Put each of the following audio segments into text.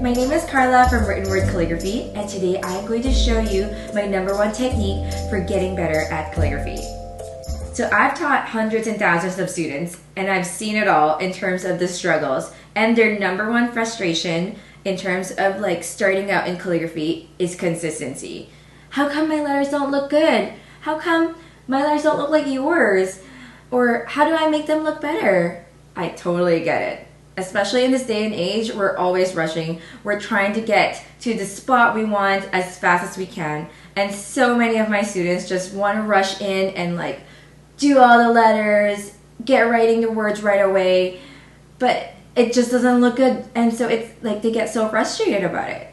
My name is Carla from Written Word Calligraphy, and today I'm going to show you my #1 technique for getting better at calligraphy. So I've taught hundreds and thousands of students, and I've seen it all in terms of the struggles, and their #1 frustration in terms of starting out in calligraphy is consistency. How come my letters don't look good? How come my letters don't look like yours? Or how do I make them look better? I totally get it. Especially in this day and age, we're always rushing. We're trying to get to the spot we want as fast as we can. And so many of my students just want to rush in and do all the letters, get writing the words right away, but it just doesn't look good. And so it's they get so frustrated about it.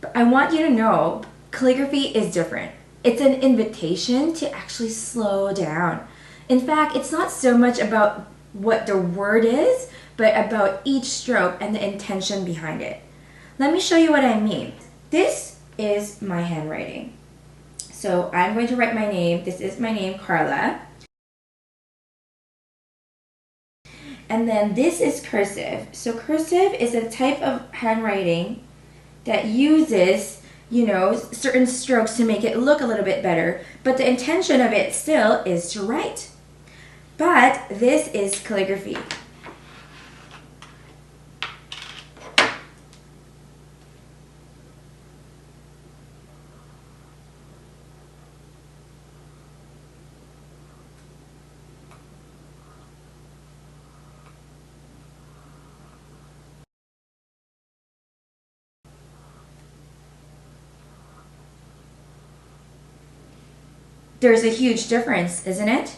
But I want you to know, calligraphy is different. It's an invitation to actually slow down. In fact, it's not so much about what the word is, but about each stroke and the intention behind it. Let me show you what I mean. This is my handwriting. So I'm going to write my name. This is my name, Carla. And then this is cursive. So cursive is a type of handwriting that uses, certain strokes to make it look a little bit better, but the intention of it still is to write. But this is calligraphy. There's a huge difference, isn't it?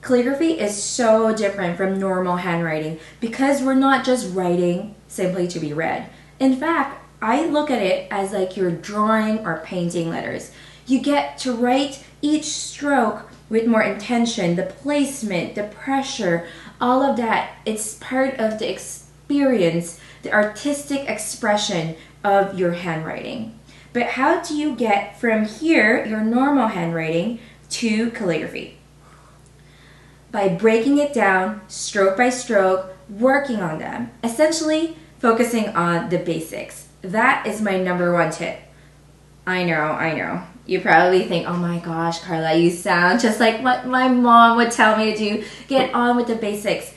Calligraphy is so different from normal handwriting because we're not just writing simply to be read. In fact, I look at it as you're drawing or painting letters. You get to write each stroke with more intention, the placement, the pressure, all of that. It's part of the experience, the artistic expression of your handwriting. But how do you get from here, your normal handwriting, to calligraphy? By breaking it down stroke by stroke, working on them, essentially focusing on the basics. That is my #1 tip. I know. You probably think, oh my gosh, Carla, you sound just like what my mom would tell me to do. Get on with the basics.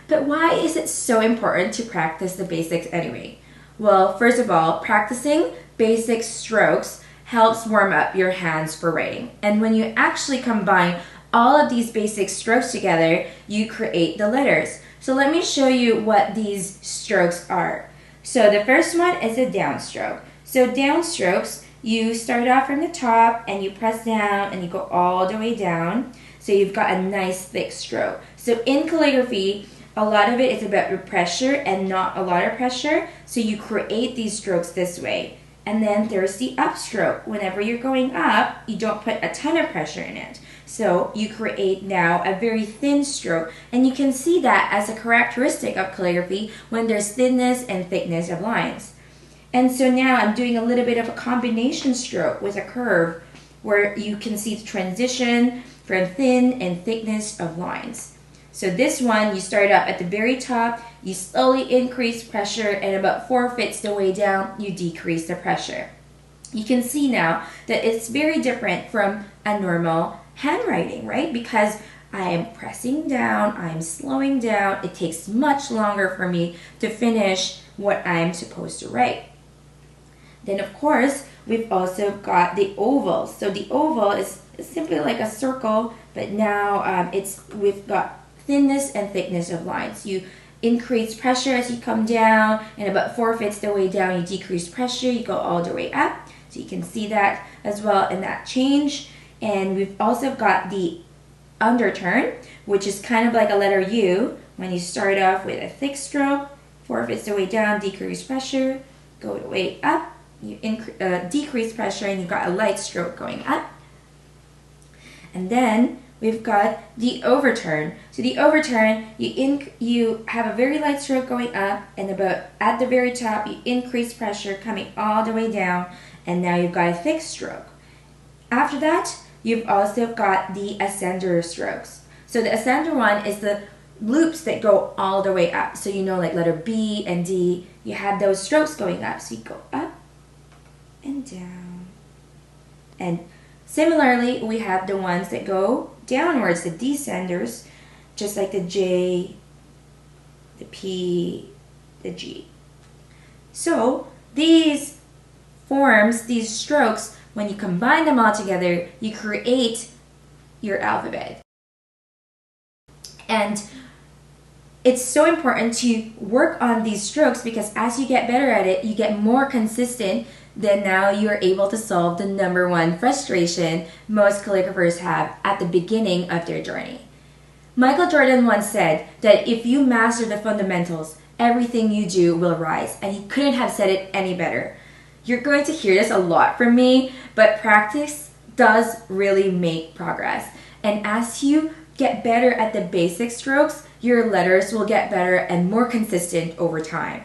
But why is it so important to practice the basics anyway? Well, first of all, practicing basic strokes helps warm up your hands for writing. And when you actually combine all of these basic strokes together, you create the letters. So let me show you what these strokes are. So the first one is a downstroke. So downstrokes, you start off from the top and you press down and you go all the way down. So you've got a nice thick stroke. So in calligraphy, a lot of it is about your pressure and not a lot of pressure. So you create these strokes this way. And then there's the upstroke. Whenever you're going up, you don't put a ton of pressure in it. So you create now a very thin stroke. And you can see that as a characteristic of calligraphy when there's thinness and thickness of lines. And so now I'm doing a little bit of a combination stroke with a curve where you can see the transition from thin and thickness of lines. So this one, you start up at the very top, you slowly increase pressure, and about 4/5 the way down, you decrease the pressure. You can see now that it's very different from a normal handwriting, right? Because I am pressing down, I'm slowing down. It takes much longer for me to finish what I'm supposed to write. Then of course, we've also got the oval. So the oval is simply like a circle, but now we've got thinness and thickness of lines. You increase pressure as you come down, and about 4/5 the way down, you decrease pressure, you go all the way up. So you can see that as well in that change. And we've also got the underturn, which is kind of like a letter U. When you start off with a thick stroke, 4/5 the way down, decrease pressure, go the way up, you decrease pressure, and you've got a light stroke going up. And then we've got the overturn. So the overturn, you have a very light stroke going up, and about at the very top, you increase pressure coming all the way down, and now you've got a thick stroke. After that, you've also got the ascender strokes. So the ascender one is the loops that go all the way up. So you know, like letter B and D, you have those strokes going up. So you go up and down. And similarly, we have the ones that go downwards, the descenders, just like the J, the P, the G. So these forms, these strokes, when you combine them all together, you create your alphabet. And it's so important to work on these strokes because as you get better at it, you get more consistent. Then now you're able to solve the #1 frustration most calligraphers have at the beginning of their journey. Michael Jordan once said that if you master the fundamentals, everything you do will rise, and he couldn't have said it any better. You're going to hear this a lot from me, but practice does really make progress. And as you get better at the basic strokes, your letters will get better and more consistent over time.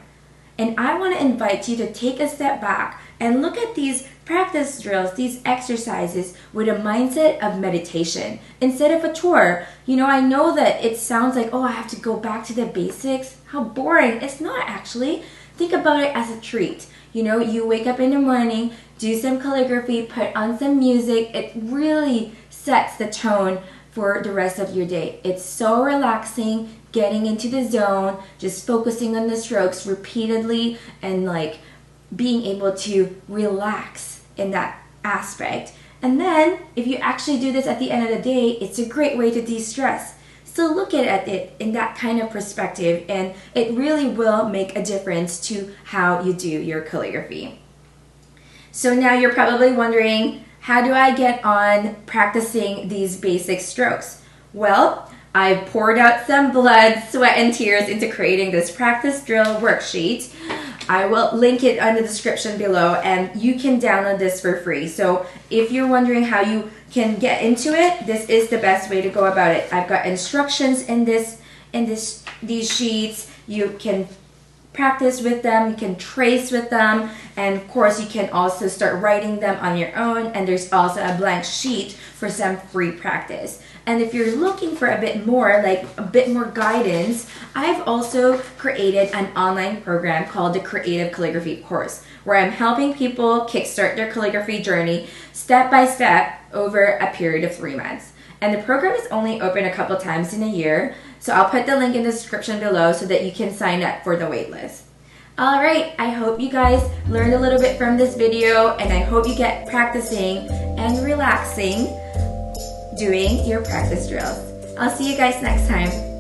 And I want to invite you to take a step back and look at these practice drills, these exercises with a mindset of meditation instead of a chore. You know, I know that it sounds like, oh, I have to go back to the basics. How boring. It's not actually. Think about it as a treat. You know, you wake up in the morning, do some calligraphy, put on some music. It really sets the tone for the rest of your day. It's so relaxing, getting into the zone, just focusing on the strokes repeatedly and like being able to relax in that aspect. And then if you actually do this at the end of the day, it's a great way to de-stress. So look at it in that kind of perspective, and it really will make a difference to how you do your calligraphy. So now you're probably wondering, how do I get on practicing these basic strokes? Well, I poured out some blood, sweat, and tears into creating this practice drill worksheet. I will link it in the description below, and you can download this for free. So if you're wondering how you can get into it, this is the best way to go about it. I've got instructions in these sheets. You can practice with them, you can trace with them, and of course you can also start writing them on your own, and there's also a blank sheet for some free practice. And if you're looking for a bit more, like a bit more guidance, I've also created an online program called the Creative Calligraphy course, where I'm helping people kickstart their calligraphy journey step by step over a period of 3 months. And the program is only open a couple times in a year, so I'll put the link in the description below so that you can sign up for the waitlist. Alright, I hope you guys learned a little bit from this video, and I hope you get practicing and relaxing doing your practice drills. I'll see you guys next time.